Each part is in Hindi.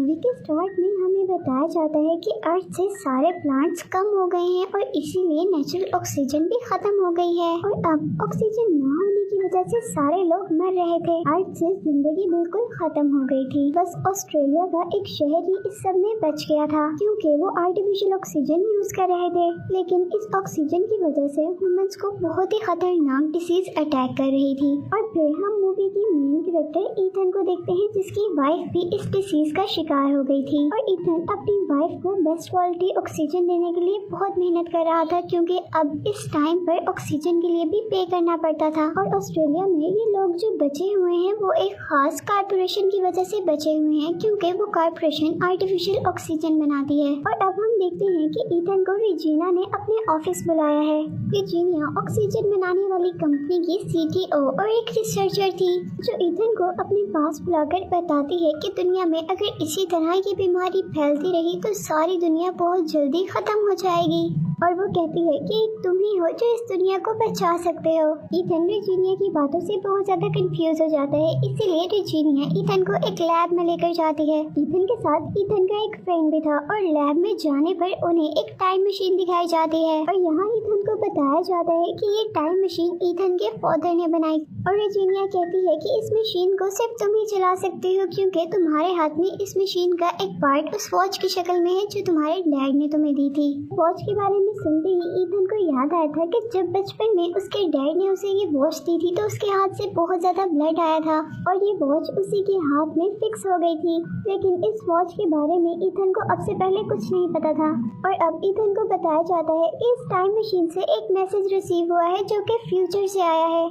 मूवी के स्टार्ट में हमें बताया जाता है कि अर्थ से सारे प्लांट्स कम हो गए हैं और इसीलिए नेचुरल ऑक्सीजन भी खत्म हो गई है और अब ऑक्सीजन न होने की वजह से सारे लोग मर रहे थे। अर्थ से जिंदगी बिल्कुल खत्म हो गई थी। बस ऑस्ट्रेलिया का एक शहर ही इस सब में बच गया था क्योंकि वो आर्टिफिशियल ऑक्सीजन यूज कर रहे थे। लेकिन इस ऑक्सीजन की वजह से ह्यूमंस को बहुत ही खतरनाक डिसीज अटैक कर रही थी। और फिर हम मूवी की मेन कैरेक्टर ईथन को देखते हैं जिसकी वाइफ भी इस डिसीज का शिकार हो गई थी और ईथन अपनी वाइफ को बेस्ट क्वालिटी ऑक्सीजन देने के लिए बहुत मेहनत कर रहा था क्योंकि अब इस टाइम पर ऑक्सीजन के लिए भी पे करना पड़ता था। और ऑस्ट्रेलिया में ये लोग जो बचे हुए हैं वो एक खास कारपोरेशन की वजह से बचे हुए हैं क्योंकि वो कारपोरेशन आर्टिफिशियल ऑक्सीजन बनाती है। और अब हम देखते हैं कि ईथन को रेजिना ने अपने ऑफिस बुलाया है। रेजिना ऑक्सीजन बनाने वाली कंपनी की CTO और एक रिसर्चर थी जो ईथन को अपने पास बुलाकर बताती है कि दुनिया में अगर इसी तरह की बीमारी फैलती रही तो सारी दुनिया बहुत जल्दी खत्म हो जाएगी। और वो कहती है कि तुम ही हो जो इस दुनिया को बचा सकते हो। ईथन रेजिना की बातों से बहुत ज्यादा कंफ्यूज हो जाता है, इसीलिए रेजिना ईथन को एक लैब में लेकर जाती है। ईथन के साथ ईथन का एक फ्रेंड भी था और लैब में जाने पर उन्हें एक टाइम मशीन दिखाई जाती है और यहाँ ईथन को बताया जाता है कि ये टाइम मशीन ईथन के फादर ने बनाई। और रेजिना कहती है कि इस मशीन को सिर्फ तुम ही चला सकते हो क्योंकि तुम्हारे हाथ में इस मशीन का एक पार्ट उस वॉच की शक्ल में है जो तुम्हारे डैड ने तुम्हें दी थी। वॉच के बारे में सुनते ही ईथन को याद आया था कि जब बचपन में उसके डैड ने उसे ये वॉच दी थी तो उसके हाथ से बहुत ज्यादा ब्लड आया था और ये वॉच उसी के हाथ में फिक्स हो गई थी। लेकिन इस वॉच के बारे में ईथन को अब से पहले कुछ नहीं पता था और अब ईथन को बताया जाता है कि इस टाइम मशीन से एक मैसेज रिसीव हुआ है जो कि फ्यूचर से आया है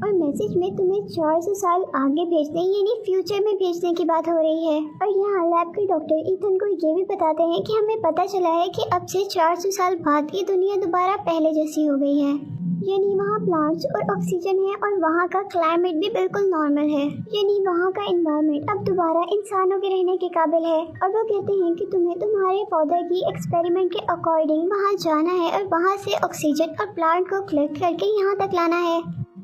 और मैसेज में तुम्हें 400 साल आगे भेजने यानी फ्यूचर में भेजने की बात हो रही है। और यहाँ लैब के डॉक्टर ईथन को ये भी बताते हैं कि हमें पता चला है कि अब से 400 साल बाद ये दुनिया दोबारा पहले जैसी हो गई है, यानी वहाँ प्लांट्स और ऑक्सीजन है और वहाँ का क्लाइमेट भी बिल्कुल नॉर्मल है, यानी वहाँ का एनवायरनमेंट अब दोबारा इंसानों के रहने के काबिल है। और वो कहते हैं कि तुम्हें तुम्हारे फादर की एक्सपेरिमेंट के अकॉर्डिंग वहाँ जाना है और वहाँ से ऑक्सीजन और प्लांट को कलेक्ट करके यहाँ तक लाना है,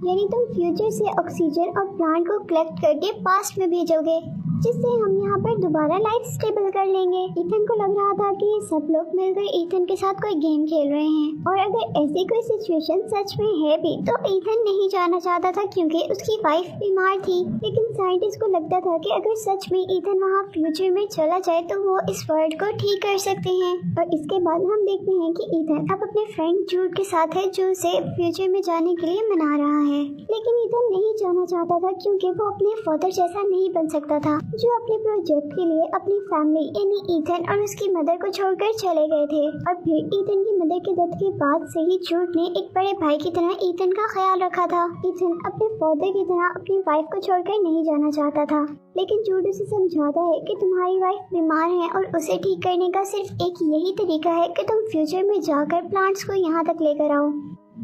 यानी तुम फ्यूचर से ऑक्सीजन और प्लांट को कलेक्ट करके पास्ट में भेजोगे जिससे हम यहाँ पर दोबारा लाइफ स्टेबल कर लेंगे। ईथन को लग रहा था कि सब लोग मिलकर ईथन के साथ कोई गेम खेल रहे हैं और अगर ऐसी कोई सिचुएशन सच में है भी तो ईथन नहीं जाना चाहता था क्योंकि उसकी वाइफ बीमार थी। लेकिन साइंटिस्ट को लगता था कि अगर सच में ईथन वहाँ फ्यूचर में चला जाए तो वो इस वर्ल्ड को ठीक कर सकते हैं। और इसके बाद हम देखते हैं कि ईथन अब अपने फ्रेंड जूड के साथ है जो उसे फ्यूचर में जाने के लिए मना रहा है। लेकिन ईथन नहीं जाना चाहता था क्योंकि वो अपने फादर जैसा नहीं बन सकता था जो अपने प्रोजेक्ट के लिए अपनी फैमिली यानी ईथन और उसकी मदर को छोड़कर चले गए थे। और फिर ईथन की मदर के डेथ के बाद से ही जूड ने एक बड़े भाई की तरह ईथन का ख्याल रखा था। ईथन अपने फादर की तरह अपनी वाइफ को छोड़कर नहीं जाना चाहता था, लेकिन जूड उसे समझाता है कि तुम्हारी वाइफ बीमार है और उसे ठीक करने का सिर्फ एक यही तरीका है कि तुम फ्यूचर में जाकर प्लांट्स को यहाँ तक लेकर आओ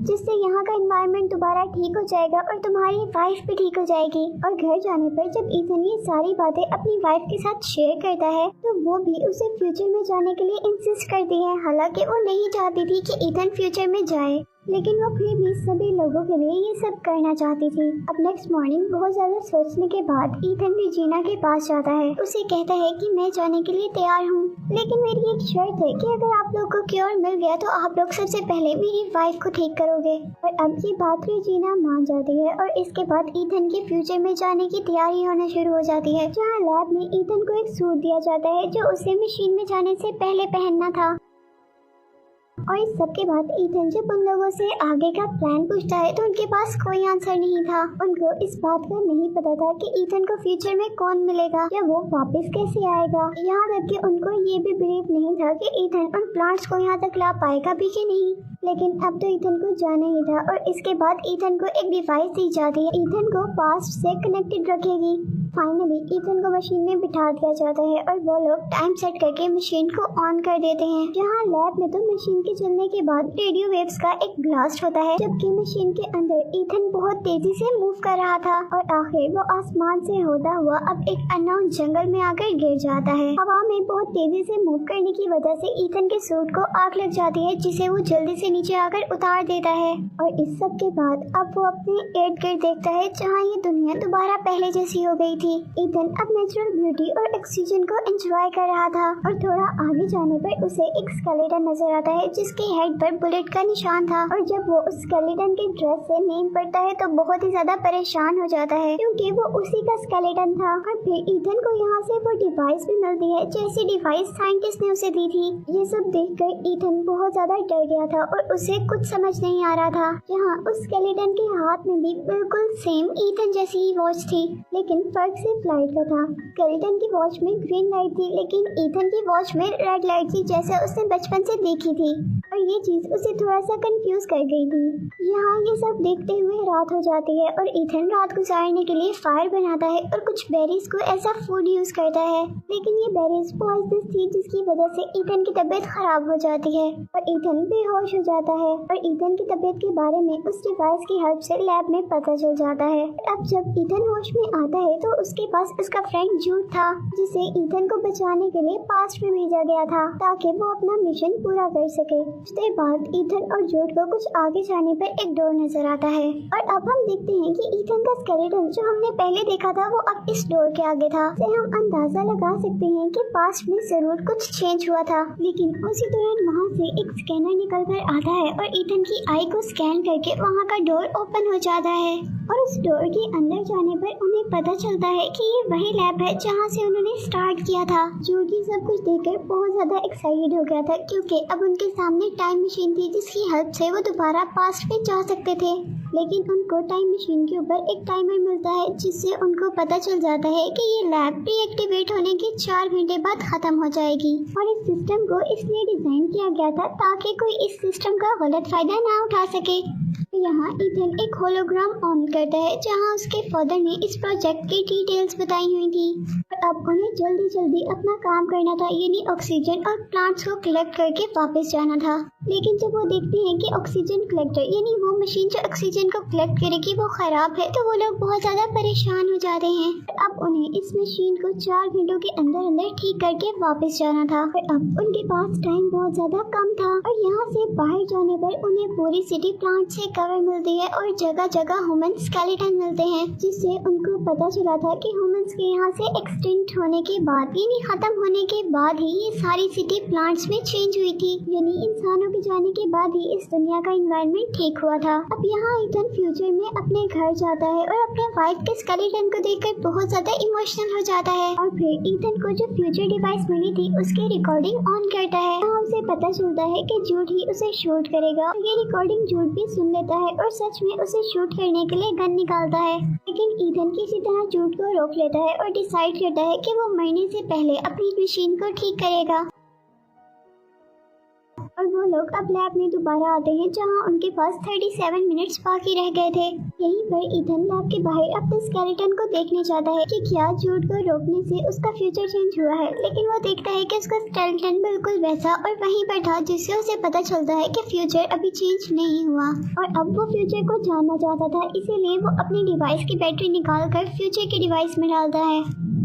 जिससे यहाँ का एनवायरनमेंट दोबारा ठीक हो जाएगा और तुम्हारी वाइफ भी ठीक हो जाएगी। और घर जाने पर जब ईथन ये सारी बातें अपनी वाइफ के साथ शेयर करता है तो वो भी उसे फ्यूचर में जाने के लिए इंसिस्ट करती है, हालांकि वो नहीं चाहती थी कि ईथन फ्यूचर में जाए, लेकिन वो फिर भी सभी लोगों के लिए ये सब करना चाहती थी। अब नेक्स्ट मॉर्निंग बहुत ज्यादा सोचने के बाद ईथन रेजिना के पास जाता है, उसे कहता है कि मैं जाने के लिए तैयार हूँ लेकिन मेरी एक शर्त है कि अगर आप लोग को क्योर मिल गया तो आप लोग सबसे पहले मेरी वाइफ को ठीक करोगे। और अब ये बात रेजिना मान जाती है और इसके बाद ईथन के फ्यूचर में जाने की तैयारी होना शुरू हो जाती है, जहाँ लैब में ईथन को एक सूट दिया जाता है जो उसे मशीन में जाने से पहले पहनना था। और इस सब के बाद ईथन जब उन लोगों से आगे का प्लान पूछता है तो उनके पास कोई आंसर नहीं था। उनको इस बात का नहीं पता था कि ईथन को फ्यूचर में कौन मिलेगा या वो वापस कैसे आएगा। यहाँ तक कि उनको ये भी बिलीव नहीं था कि ईथन उन प्लांट्स को यहाँ तक ला पाएगा भी कि नहीं। लेकिन अब तो ईथन को जाना ही था और इसके बाद ईथन को एक डिवाइस दी जाती है, ईथन को पास्ट से कनेक्टेड रखेगी। फाइनली ईथन को मशीन में बिठा दिया जाता है और वो लोग टाइम सेट करके मशीन को ऑन कर देते हैं। यहाँ लैब में तो मशीन के चलने के बाद रेडियो वेव्स का एक ब्लास्ट होता है, जबकि मशीन के अंदर ईथन बहुत तेजी से मूव कर रहा था और आखिर वो आसमान से होता हुआ अब एक अननोन जंगल में आकर गिर जाता है। हवा में बहुत तेजी से मूव करने की वजह से ईथन के सूट को आग लग जाती है जिसे वो जल्दी से नीचे आकर उतार देता है। और इस सब के बाद अब वो अपने इर्द गिर्द देखता है जहाँ ये दुनिया दोबारा पहले जैसी हो गई थी। ईथन अब नेचुरल ब्यूटी और ऑक्सीजन को एंजॉय कर रहा था और थोड़ा आगे जाने पर उसे एक स्केलेटन नजर आता है जिसके हेड पर बुलेट का निशान था। और जब वो उस स्केलेटन के ड्रेस से नेम पड़ता है तो बहुत ही ज्यादा परेशान हो जाता है क्योंकि वो उसी का स्केलेटन था। और फिर ईथन को यहाँ से वो डिवाइस भी मिलती है जैसी डिवाइस साइंटिस्ट ने उसे दी थी। ये सब देखकर ईथन बहुत ज्यादा डर गया था और उसे कुछ समझ नहीं आ रहा था। यहाँ उस स्केलेटन के हाथ में भी बिल्कुल सेम ईथन जैसी ही वॉच थी, लेकिन फर्क सिर्फ लाइट का था। स्केलेटन की वॉच में ग्रीन लाइट थी लेकिन ईथन की वॉच में रेड लाइट थी जैसे उसने बचपन से देखी थी। और ये चीज उसे थोड़ा सा कंफ्यूज कर गई थी। यहाँ ये सब देखते हुए रात हो जाती है और ईथन रात गुजारने के लिए फायर बनाता है और कुछ बेरीज को ऐसा फूड यूज करता है, लेकिन ये बेरीज पॉइजनस थी जिसकी वजह से ईथन की तबीयत खराब हो जाती है और ईथन बेहोश हो जाता है। और ईथन की तबीयत के बारे में उस डिवाइस की हेल्प से लैब में पता चल जाता है। अब जब ईथन होश में आता है तो उसके पास उसका फ्रेंड जूड था जिसे ईथन को बचाने के लिए पास्ट में भेजा गया था ताकि वो अपना मिशन पूरा कर सके। उसके बाद ईथन और जूड को कुछ आगे जाने पर एक डोर नजर आता है और अब हम देखते हैं कि ईथन का स्केलेटन जो हमने पहले देखा था वो अब इस डोर के आगे था। से हम अंदाजा लगा सकते हैं कि पास्ट में जरूर कुछ चेंज हुआ था। लेकिन उसी दौरान वहाँ से एक स्कैनर निकल कर आता है और ईथन की आई को स्कैन करके वहाँ का डोर ओपन हो जाता है और उस डोर के अंदर जाने पर उन्हें पता चलता है कि ये वही लैब है जहाँ से उन्होंने स्टार्ट किया था। जूडी सब कुछ देखकर बहुत ज्यादा एक्साइटेड हो गया था क्योंकि अब उनके सामने टाइम मशीन थी जिसकी हेल्प से वो दोबारा पास्ट में जा सकते थे। लेकिन उनको टाइम मशीन के ऊपर एक टाइमर मिलता है जिससे उनको पता चल जाता है कि ये लैब डीएक्टिवेट होने के 4 घंटे बाद खत्म हो जाएगी। और इस सिस्टम को इसलिए डिजाइन किया गया था ताकि कोई इस सिस्टम का गलत फायदा ना उठा सके। यहाँ ईथन एक होलोग्राम ऑन करता है जहाँ उसके फादर ने इस प्रोजेक्ट की डिटेल्स बताई हुई थी। और अब उन्हें जल्दी जल्दी अपना काम करना था, यानी ऑक्सीजन और प्लांट्स को कलेक्ट करके वापस जाना था। लेकिन जब वो देखते हैं कि ऑक्सीजन कलेक्टर यानी वो मशीन जो ऑक्सीजन को कलेक्ट करेगी वो खराब है तो वो लोग बहुत ज्यादा परेशान हो जाते हैं। अब उन्हें इस मशीन को 4 घंटों के अंदर अंदर ठीक करके वापस जाना था। और अब उनके पास टाइम बहुत ज्यादा कम था और यहाँ से बाहर जाने पर उन्हें पूरी सिटी प्लांट से कवर मिलती है और जगह जगह ह्यूमन स्केलेटन मिलते हैं जिससे उनको पता चला था कि ह्यूमंस के यहाँ से एक्सटिंक्ट होने के बाद यानी खत्म होने के बाद ही ये सारी सिटी प्लांट्स में चेंज हुई थी, यानी इंसानों के जाने के बाद ही इस दुनिया का एनवायरनमेंट ठीक हुआ था। अब यहाँ ईथन फ्यूचर में अपने घर जाता है और अपने वाइफ के स्केलेटन को देखकर बहुत ज्यादा इमोशनल हो जाता है। और फिर ईथन को जो फ्यूचर डिवाइस मिली थी उसकी रिकॉर्डिंग ऑन करता है। उसे पता चलता है कि जूड ही उसे शूट करेगा। ये रिकॉर्डिंग जूड भी सुन लेता है और सच में उसे शूट करने के लिए गन निकालता है, लेकिन ईथन किसी तरह जूड को रोक लेता है और डिसाइड करता है कि वो मरने से पहले अपनी मशीन को ठीक करेगा। और वो लोग अब लैब में दोबारा आते हैं जहां उनके पास 37 मिनट्स बाकी रह गए थे। यहीं पर ईथन लैब के बाहर अपने स्केलेटन को देखने जाता है कि क्या जूड को रोकने से उसका फ्यूचर चेंज हुआ है, लेकिन वो देखता है कि उसका स्केलेटन बिल्कुल वैसा और वहीं पर था, जिससे उसे पता चलता है कि फ्यूचर अभी चेंज नहीं हुआ। और अब वो फ्यूचर को जानना चाहता था, इसीलिए वो अपनी डिवाइस की बैटरी निकाल कर फ्यूचर के डिवाइस में डालता है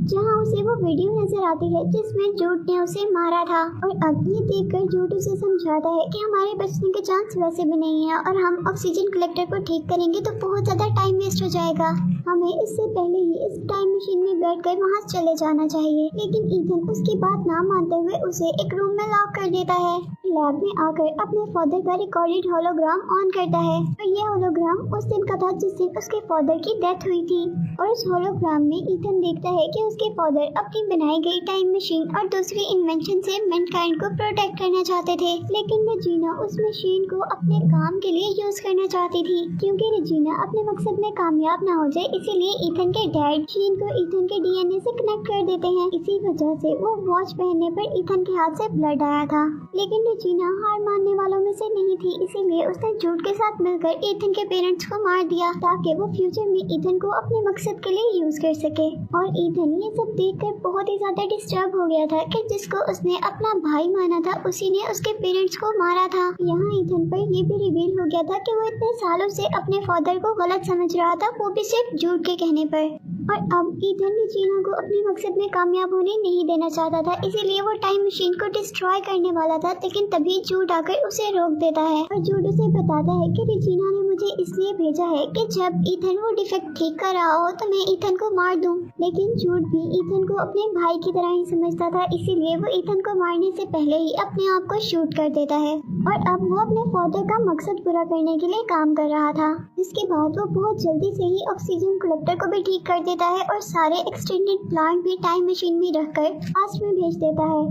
जहाँ उसे वो वीडियो नजर आती है जिसमें जूड ने उसे मारा था। और अब ये देखकर जूड उसे समझाता है कि हमारे बचने के चांस वैसे भी नहीं है और हम ऑक्सीजन कलेक्टर को ठीक करेंगे तो बहुत ज्यादा टाइम वेस्ट हो जाएगा। हमें इससे पहले ही इस टाइम मशीन में बैठकर वहाँ चले जाना चाहिए। लेकिन ईथन उसकी बात ना मानते हुए उसे एक रूम में लॉक कर देता है। लैब में आकर अपने फादर का रिकॉर्डेड होलोग्राम ऑन करता है और ये होलोग्राम उस दिन का था जिस दिन उसके फादर की डेथ हुई थी। और उस होलोग्राम में ईथन देखता है कि उसके फादर अपनी बनाई गई टाइम मशीन और दूसरी इन्वेंशन से मैनकाइंड को प्रोटेक्ट करना चाहते थे, लेकिन रेजिना उस मशीन को अपने काम के लिए यूज करना चाहती थी। क्योंकि रेजिना अपने मकसद में कामयाब ना हो जाए, इसीलिए ईथन के डैड मशीन को ईथन के डीएनए से कनेक्ट कर देते हैं। इसी वजह से वो वॉच पहनने पर ईथन के हाथ से ब्लड आया था। लेकिन रेजिना हार मानने वालों में से नहीं थी, इसीलिए उसने जूड के साथ मिलकर ईथन के पेरेंट्स को मार दिया ताकि वो फ्यूचर में ईथन को अपने मकसद के लिए यूज कर सके। और ईथन ये सब देखकर बहुत ही ज्यादा डिस्टर्ब हो गया था कि जिसको उसने अपना भाई माना था उसी ने उसके पेरेंट्स को मारा था। यहाँ ईथन पर ये भी रिवील हो गया था कि वो इतने सालों से अपने फादर को गलत समझ रहा था, वो भी सिर्फ जूड के कहने पर। और अब ईथन रेजिना को अपने मकसद में कामयाब होने नहीं देना चाहता था, इसीलिए वो टाइम मशीन को डिस्ट्रॉय करने वाला था। लेकिन तभी जूड आकर उसे रोक देता है और जूड उसे बताता है कि रेजिना ने मुझे इसलिए भेजा है कि जब ईथन वो डिफेक्ट ठीक कर रहा हो तो मैं ईथन को मार दूं। लेकिन जूड भी ईथन को अपने भाई की तरह ही समझता था, इसीलिए वो ईथन को मारने से पहले ही अपने आप को शूट कर देता है। और अब वो अपने फादर का मकसद पूरा करने के लिए काम कर रहा था। इसके बाद वो बहुत जल्दी से ही ऑक्सीजन कलेक्टर को भी ठीक कर देता है और सारे एक्सटेंडेड प्लांट भी टाइम मशीन में रखकर पास्ट में भेज देता है।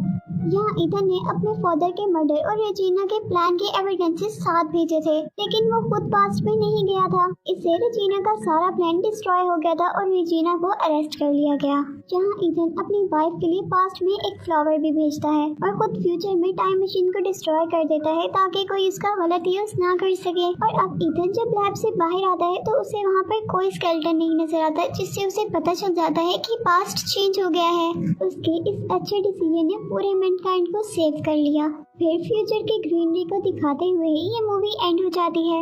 यहाँ ईथन ने अपने फादर के मर्डर और रेजिना के प्लान के एविडेंसेस साथ भेजे थे, लेकिन वो खुद पास्ट में नहीं गया था। इससे रेजिना का सारा प्लान डिस्ट्रॉय हो गया था और रेजिना को अरेस्ट कर लिया गया। जहाँ ईथन अपनी वाइफ के लिए पास्ट में एक फ्लावर भी भेजता है और खुद फ्यूचर में टाइम मशीन को डिस्ट्रॉय कर देता है ताकि कोई इसका गलत यूज ना कर सके। और अब ईथन जब लैब से बाहर आता है तो उसे वहाँ पर कोई स्केलेटन नहीं नजर आता, जिससे उसे पता चल जाता है कि पास्ट चेंज हो गया है। उसके इस अच्छे डिसीजन ने पूरे मैनकाइंड को सेव कर लिया। फिर फ्यूचर की ग्रीनरी को दिखाते हुए ये मूवी एंड हो जाती है।